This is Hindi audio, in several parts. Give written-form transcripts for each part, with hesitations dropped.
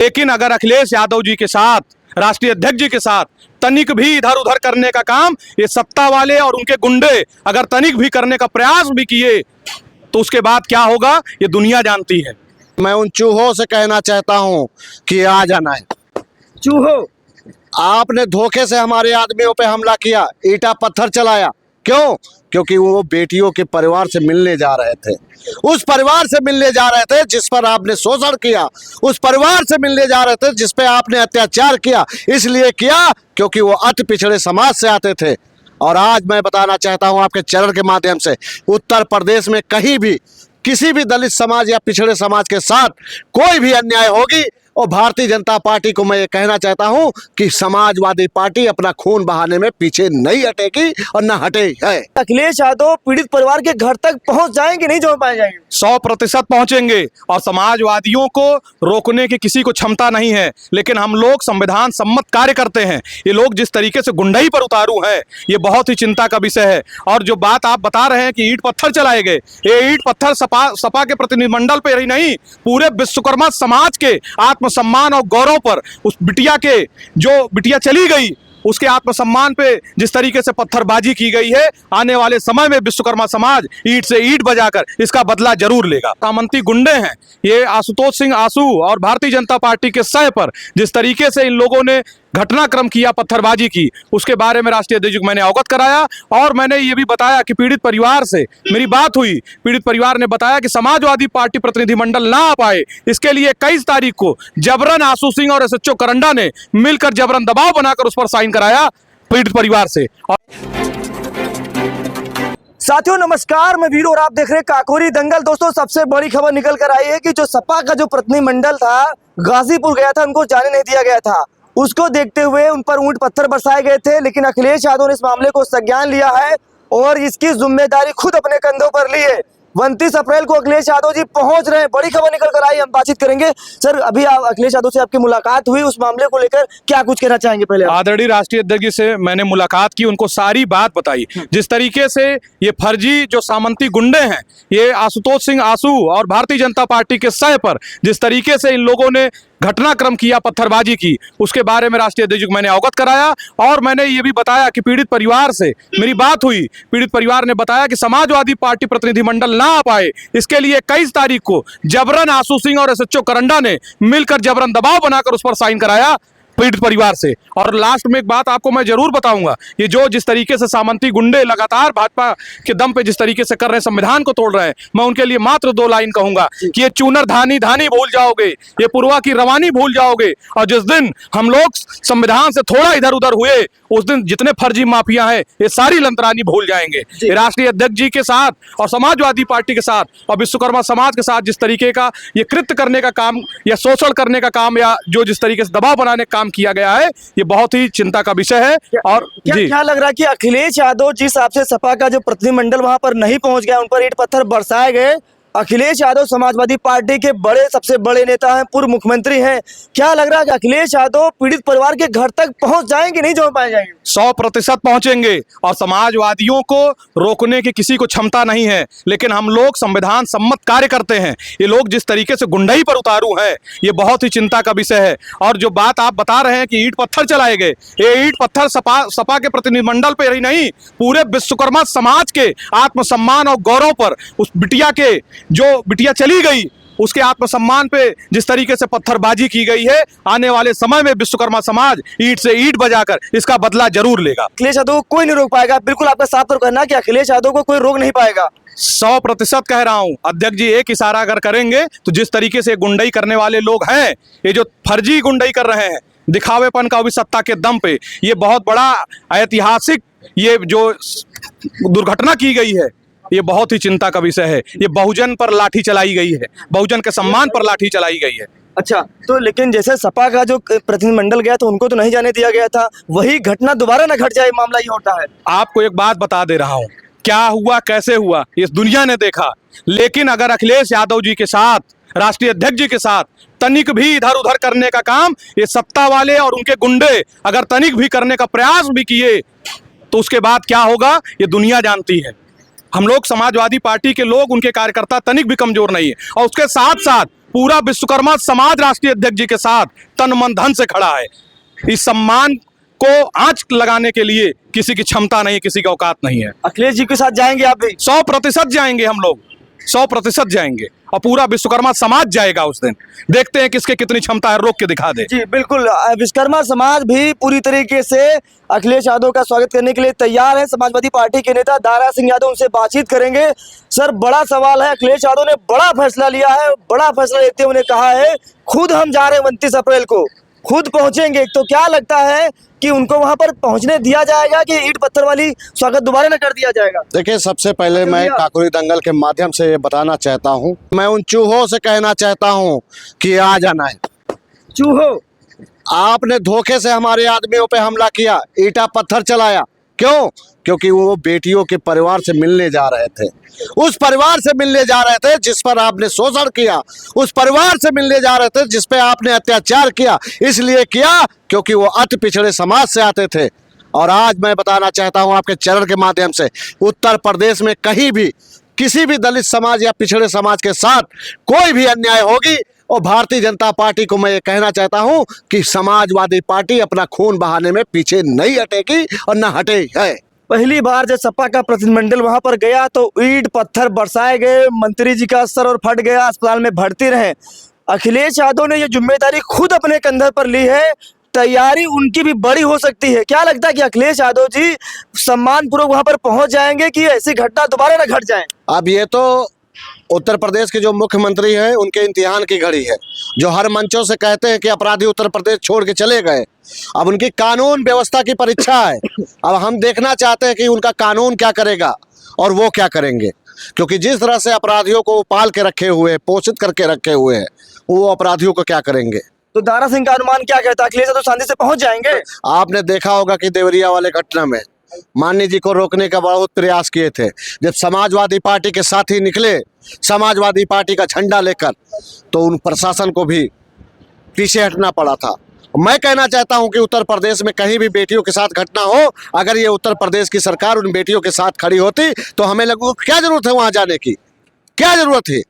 लेकिन अगर अखिलेश यादव जी के साथ, राष्ट्रीय अध्यक्ष जी के साथ तनिक भी इधर उधर करने का काम ये सत्ता वाले और उनके गुंडे अगर तनिक भी करने का प्रयास भी किए तो उसके बाद क्या होगा ये दुनिया जानती है। मैं उन चूहों से कहना चाहता हूं कि आ जाना है। चूहो, आपने धोखे से हमारे आदमियों पे हमला किया, ईटा पत्थर चलाया। क्यों? क्योंकि वो बेटियों के परिवार से मिलने जा रहे थे, उस परिवार से मिलने जा रहे थे जिस पर आपने शोषण किया, उस परिवार से मिलने जा रहे थे जिस पे आपने अत्याचार किया। इसलिए किया क्योंकि वो अति पिछड़े समाज से आते थे। और आज मैं बताना चाहता हूं आपके चैनल के माध्यम से, उत्तर प्रदेश में कहीं भी किसी भी दलित समाज या पिछड़े समाज के साथ कोई भी अन्याय होगी और भारतीय जनता पार्टी को मैं ये कहना चाहता हूं कि समाजवादी पार्टी अपना खून बहाने में पीछे नहीं हटेगी और न हटे है। अखिलेश यादव पीड़ित परिवार के घर तक पहुंच जाएंगे, नहीं जो पाए जाएंगे? 100% पहुंचेंगे और समाजवादियों को रोकने की किसी को क्षमता नहीं है। लेकिन हम लोग संविधान सम्मत कार्य करते हैं। ये लोग जिस तरीके से गुंडई पर उतारू हैं ये बहुत ही चिंता का विषय है। और जो बात आप बता रहे हैं कि ईंट पत्थर चलाए गए, ये ईंट पत्थर सपा के प्रतिनिधिमंडल पे ही नहीं, पूरे विश्वकर्मा समाज के आत्मसम्मान और गौरव पर, उस बिटिया के जो बिटिया चली गई उसके आत्मसम्मान पे जिस तरीके से पत्थरबाजी की गई है, आने वाले समय में विश्वकर्मा समाज ईंट से ईंट बजाकर इसका बदला जरूर लेगा। सामंती गुंडे हैं ये, आशुतोष सिंह आसू और भारतीय जनता पार्टी के सह पर जिस तरीके से इन लोगों ने घटनाक्रम किया, पत्थरबाजी की, उसके बारे में राष्ट्रीय अध्यक्ष को मैंने अवगत कराया। और मैंने ये भी बताया कि पीड़ित परिवार से मेरी बात हुई, पीड़ित परिवार ने बताया कि समाजवादी पार्टी प्रतिनिधिमंडल ना आ पाए, इसके लिए 21 तारीख को जबरन आशू सिंह और एसएचओ करंडा ने मिलकर जबरन दबाव बनाकर उस पर साइन कराया पीड़ित परिवार से। साथियों नमस्कार, मैं वीरू और आप देख रहे हैं काकोरी दंगल। दोस्तों सबसे बड़ी खबर निकल कर आई है कि जो सपा का जो प्रतिनिधिमंडल था गाजीपुर गया था, उनको जाने नहीं दिया गया था। उसको देखते हुए उन पर ऊंट पत्थर बरसाए गए थे, लेकिन अखिलेश यादव ने इस मामले को संज्ञान लिया है और इसकी जिम्मेदारी खुद अपने कंधों पर ली है। 29 अप्रैल को अखिलेश यादव जी पहुंच रहे हैं, बड़ी खबर निकल कर आई, हम बातचीत करेंगे। सर, अभी अखिलेश यादव से आपकी मुलाकात हुई, उस मामले को लेकर क्या कुछ कहना चाहेंगे? पहले आदरणीय राष्ट्रीय अध्यक्ष जी से मैंने मुलाकात की, उनको सारी बात बताई। जिस तरीके से ये फर्जी जो सामंती गुंडे हैं, ये आशुतोष सिंह आसू और भारतीय जनता पार्टी के सह पर जिस तरीके से इन लोगों ने घटनाक्रम किया, पत्थरबाजी की, उसके बारे में राष्ट्रीय अध्यक्ष को मैंने अवगत कराया। और मैंने ये भी बताया कि पीड़ित परिवार से मेरी बात हुई, पीड़ित परिवार ने बताया कि समाजवादी पार्टी प्रतिनिधिमंडल ना आ पाए, इसके लिए 21 तारीख को जबरन आशू सिंह और एसएचओ करंडा ने मिलकर जबरन दबाव बनाकर उस पर साइन कराया पीड़ित परिवार से। और लास्ट में एक बात आपको मैं जरूर बताऊंगा, ये जो जिस तरीके से सामंती गुंडे लगातार भाजपा के दम पे जिस तरीके से कर रहे हैं, संविधान को तोड़ रहे हैं, मैं उनके लिए मात्र 2 लाइन कहूंगा कि ये चूनर धानी धानी भूल जाओगे, ये पुरवा की रवानी भूल जाओगे। और जिस दिन हम लोग संविधान से थोड़ा इधर उधर हुए, उस दिन जितने फर्जी माफिया हैं ये सारी लंतरानी भूल जाएंगे। राष्ट्रीय अध्यक्ष जी के साथ और समाजवादी पार्टी के साथ और विश्वकर्मा समाज के साथ जिस तरीके का ये कृत्य करने का काम या शोषण करने का काम या जो जिस तरीके से दबाव बनाने का काम किया गया है, ये बहुत ही चिंता का विषय है। और क्या लग रहा है कि अखिलेश यादव जिस हिसाब से सपा का जो प्रतिनिधिमंडल वहां पर नहीं पहुंच गया, उन पर ईंट पत्थर बरसाए गए, अखिलेश यादव समाजवादी पार्टी के सबसे बड़े नेता हैं, पूर्व मुख्यमंत्री हैं, क्या लग रहा है कि अखिलेश यादव पीड़ित परिवार के घर तक पहुंच जाएंगे, नहीं जो पाए जाएंगे? 100% पहुंचेंगे और समाजवादियों को रोकने की किसी को क्षमता नहीं है। लेकिन हम लोग संविधान सम्मत कार्य करते हैं। ये लोग जिस तरीके से गुंडई पर उतारू हैं ये बहुत ही चिंता का विषय है। और जो बात आप बता रहे हैं कि ईंट पत्थर चलाए गए, ये ईंट पत्थर सपा के प्रतिनिधिमंडल पे ही नहीं, पूरे विश्वकर्मा समाज के आत्मसम्मान और गौरव पर, उस बिटिया के जो बिटिया चली गई उसके आत्मसम्मान पे जिस तरीके से पत्थरबाजी की गई है, आने वाले समय में विश्वकर्मा समाज ईंट से ईंट बजाकर इसका बदला जरूर लेगा। अखिलेश यादव को कोई नहीं रोक पाएगा, बिल्कुल आपका साफ तौर कहना कि अखिलेश यादव को कोई रोक नहीं पाएगा। 100% कह रहा हूं। अध्यक्ष जी एक इशारा अगर करेंगे तो जिस तरीके से गुंडई करने वाले लोग हैं, ये जो फर्जी गुंडई कर रहे हैं दिखावेपन का भी सत्ता के दम पे, ये बहुत बड़ा ऐतिहासिक ये जो दुर्घटना की गई है ये बहुत ही चिंता का विषय है। ये बहुजन पर लाठी चलाई गई है, बहुजन के सम्मान पर लाठी चलाई गई है। अच्छा, तो लेकिन जैसे सपा का जो प्रतिनिधिमंडल गया तो उनको तो नहीं जाने दिया गया था, वही घटना दोबारा न घट जाए, मामला ये होता है। आपको एक बात बता दे रहा हूं, क्या हुआ कैसे हुआ इस दुनिया ने देखा। लेकिन अगर अखिलेश यादव जी के साथ, राष्ट्रीय अध्यक्ष जी के साथ तनिक भी इधर उधर करने का काम ये सत्ता वाले और उनके गुंडे अगर तनिक भी करने का प्रयास भी किए तो उसके बाद क्या होगा ये दुनिया जानती है। हम लोग समाजवादी पार्टी के लोग, उनके कार्यकर्ता तनिक भी कमजोर नहीं है। और उसके साथ साथ पूरा विश्वकर्मा समाज राष्ट्रीय अध्यक्ष जी के साथ तन मन धन से खड़ा है। इस सम्मान को आंच लगाने के लिए किसी की क्षमता नहीं, किसी का औकात नहीं है। अखिलेश जी के साथ जाएंगे आप भी? 100% जाएंगे हम लोग, 100% जाएंगे और पूरा विश्वकर्मा समाज जाएगा उस दिन। देखते हैं किसके कितनी क्षमता है, रोक के दिखा दे। जी बिल्कुल, विश्वकर्मा समाज भी पूरी तरीके से अखिलेश यादव का स्वागत करने के लिए तैयार है। समाजवादी पार्टी के नेता दारा सिंह यादव उनसे बातचीत करेंगे। सर, बड़ा सवाल है, अखिलेश यादव ने बड़ा फैसला लिया है, बड़ा फैसला लेते हुए उन्हें कहा है खुद हम जा रहे हैं 29 अप्रैल को, खुद पहुंचेंगे। तो क्या लगता है कि उनको वहां पर पहुंचने दिया जाएगा कि ईंट पत्थर वाली स्वागत दोबारा न कर दिया जाएगा? देखिए, सबसे पहले मैं काकोरी दंगल के माध्यम से ये बताना चाहता हूँ, मैं उन चूहों से कहना चाहता हूँ कि आ जाना है। चूहो, आपने धोखे से हमारे आदमियों पे हमला किया, ईटा पत्थर चलाया। क्यों? क्योंकि वो बेटियों के परिवार से मिलने जा रहे थे, उस परिवार से मिलने जा रहे थे जिस पर आपने शोषण किया, उस परिवार से मिलने जा रहे थे जिस पे आपने अत्याचार किया। इसलिए किया क्योंकि वो अति पिछड़े समाज से आते थे। और आज मैं बताना चाहता हूं आपके चैनल के माध्यम से, उत्तर प्रदेश में कहीं भी किसी भी दलित समाज या पिछड़े समाज के साथ कोई भी अन्याय होगी, और भारतीय जनता पार्टी को मैं ये कहना चाहता हूं कि समाजवादी पार्टी अपना खून बहाने में पीछे नहीं हटेगी और न हटे है। पहली बार जब सपा का प्रतिनिधिमंडल वहां पर गया तो ईंट पत्थर बरसाए गए, मंत्री जी का सर और फट गया, अस्पताल में भर्ती रहे। अखिलेश यादव ने ये जिम्मेदारी खुद अपने कंधे पर ली है, तैयारी उनकी भी बड़ी हो सकती है। क्या लगता है कि अखिलेश यादव जी सम्मानपूर्वक वहां पर पहुंच जाएंगे कि ऐसी घटना दोबारा न घट जाए? अब ये तो उत्तर प्रदेश के जो मुख्यमंत्री हैं उनके इम्तिहान की घड़ी है, जो हर मंचों से कहते हैं कि अपराधी उत्तर प्रदेश छोड़ के चले गए। अब उनकी कानून व्यवस्था की परीक्षा है। अब हम देखना चाहते हैं कि उनका कानून क्या करेगा और वो क्या करेंगे, क्योंकि जिस तरह से अपराधियों को पाल के रखे हुए, पोषित करके रखे हुए हैं, वो अपराधियों को क्या करेंगे। तो दारा सिंह का अनुमान क्या कहता है, अखिलेश यादव शांति से पहुंच जाएंगे? आपने देखा होगा कि देवरिया वाले घटना में मान्य जी को रोकने का बहुत प्रयास किए थे। जब समाजवादी पार्टी के साथी निकले समाजवादी पार्टी का झंडा लेकर, तो उन प्रशासन को भी पीछे हटना पड़ा था। मैं कहना चाहता हूं कि उत्तर प्रदेश में कहीं भी बेटियों के साथ घटना हो, अगर ये उत्तर प्रदेश की सरकार उन बेटियों के साथ खड़ी होती तो हमें लगो क्या जरूरत है वहां जाने की, क्या जरूरत है।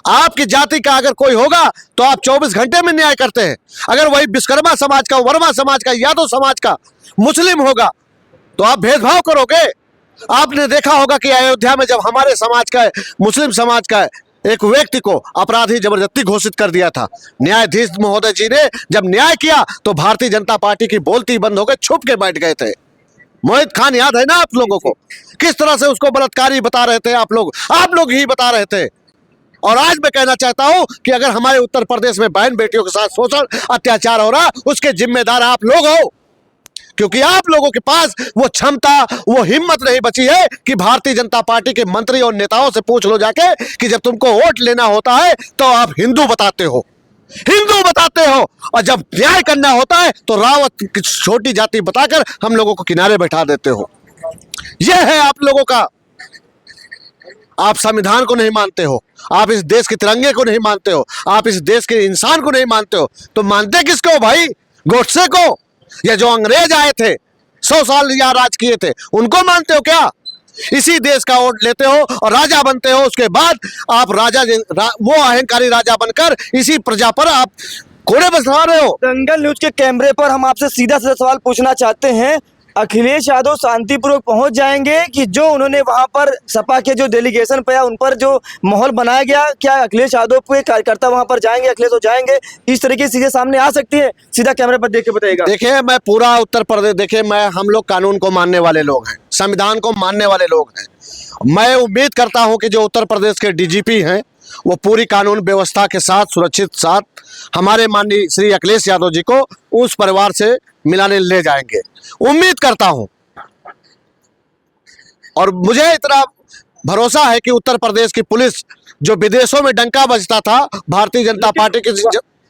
आपकी जाति का अगर कोई होगा तो आप 24 घंटे में न्याय करते हैं। अगर वही विश्वकर्मा समाज का, वर्मा समाज का, यादव समाज का, मुस्लिम होगा तो आप भेदभाव करोगे। आपने देखा होगा कि अयोध्या में जब हमारे समाज का, मुस्लिम समाज का एक व्यक्ति को अपराधी जबरदस्ती घोषित कर दिया था, न्यायाधीश महोदय जी ने जब न्याय किया तो भारतीय जनता पार्टी की बोलती बंद हो गई, छुप के बैठ गए थे। मोहित खान याद है ना आप लोगों को, किस तरह से उसको बलात्कारी बता रहे थे आप लोग ही बता रहे थे। और आज मैं कहना चाहता हूं कि अगर हमारे उत्तर प्रदेश में बहन बेटियों के साथ शोषण अत्याचार हो रहा, उसके जिम्मेदार आप लोग हो, क्योंकि आप लोगों के पास वो क्षमता, वो हिम्मत नहीं बची है कि भारतीय जनता पार्टी के मंत्री और नेताओं से पूछ लो जाके कि जब तुमको वोट लेना होता है तो आप हिंदू बताते हो, और जब न्याय करना होता है तो रावत की छोटी जाति बताकर हम लोगों को किनारे बैठा देते हो। यह है आप लोगों का। आप संविधान को नहीं मानते हो, आप इस देश के तिरंगे को नहीं मानते हो, आप इस देश के इंसान को नहीं मानते हो, तो मानते किसको हो भाई? गोडसे को, या जो अंग्रेज आए थे 100 साल या राज किए थे, उनको मानते हो क्या? इसी देश का वोट लेते हो और राजा बनते हो, उसके बाद आप वो अहंकारी राजा बनकर इसी प्रजा पर आप कोड़े बसा रहे हो। दंगल न्यूज के कैमरे पर हम आपसे सीधा सीधा सवाल पूछना चाहते हैं, अखिलेश यादव शांतिपूर्वक पहुंच जाएंगे कि जो उन्होंने वहां पर सपा के जो डेलीगेशन पे उन पर जो माहौल बनाया गया, क्या अखिलेश यादव के कार्यकर्ता वहां पर जाएंगे, अखिलेश हो जाएंगे, इस तरीके सीधे सामने आ सकती है? सीधा कैमरे पर देख के बताइएगा। देखिए, मैं पूरा उत्तर प्रदेश, देखिए हम लोग कानून को मानने वाले लोग हैं, संविधान को मानने वाले लोग हैं। मैं उम्मीद करता हूं कि जो उत्तर प्रदेश के डीजीपी हैं वो पूरी कानून व्यवस्था के साथ, सुरक्षित साथ हमारे माननीय श्री अखिलेश यादव जी को उस परिवार से मिलाने ले जाएंगे, उम्मीद करता हूं। और मुझे इतना भरोसा है कि उत्तर प्रदेश की पुलिस जो विदेशों में डंका बजता था भारतीय जनता पार्टी के,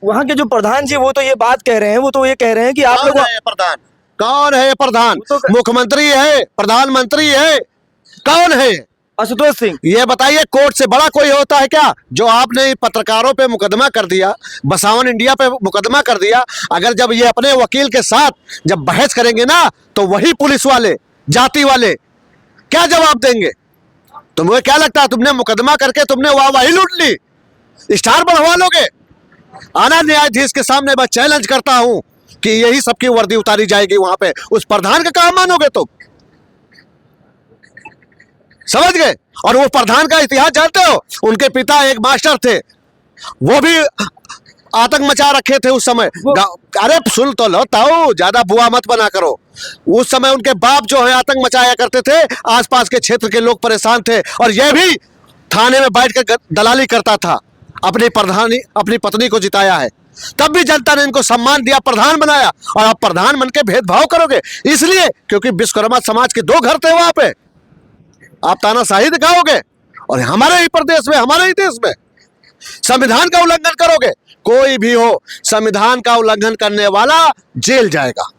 वहां के जो प्रधान जी वो तो ये बात कह रहे हैं, वो तो ये कह रहे हैं कि आप लोग प्रधान कौन है? प्रधान मुख्यमंत्री है, प्रधानमंत्री है, कौन है? आशुतोष सिंह। ये बताइए, कोर्ट से बड़ा कोई होता है क्या? जो आपने पत्रकारों पे मुकदमा कर दिया, बसावन इंडिया पे मुकदमा कर दिया, अगर जब ये अपने वकील के साथ जब बहस करेंगे ना तो वही पुलिस वाले, जाति वाले क्या जवाब देंगे? तुम्हें क्या लगता है तुमने मुकदमा करके तुमने वाहवाही लूट ली? स्टार बढ़वा लोगे? आना न्यायाधीश के सामने मैं चैलेंज करता हूं कि यही सबकी वर्दी उतारी जाएगी वहां पे, उस प्रधान का कहां मानोगे तुम? समझ गए? और वो प्रधान का इतिहास जानते हो? उनके पिता एक मास्टर थे, वो भी आतंक मचा रखे थे उस समय। अरे सुन तो लो ताऊ, ज्यादा बुआ मत बना करो। उस समय उनके बाप जो है आतंक मचाया करते थे, आसपास के क्षेत्र के लोग परेशान थे, और यह भी थाने में बैठकर दलाली करता था। अपनी पत्नी को जिताया है, तब भी जनता ने इनको सम्मान दिया, प्रधान बनाया, और आप प्रधान बन के भेदभाव करोगे? इसलिए क्योंकि विश्वकर्मा समाज के 2 घर थे वहां पे, आप तानाशाही दिखाओगे? और हमारे ही प्रदेश में, हमारे ही देश में संविधान का उल्लंघन करोगे? कोई भी हो, संविधान का उल्लंघन करने वाला जेल जाएगा।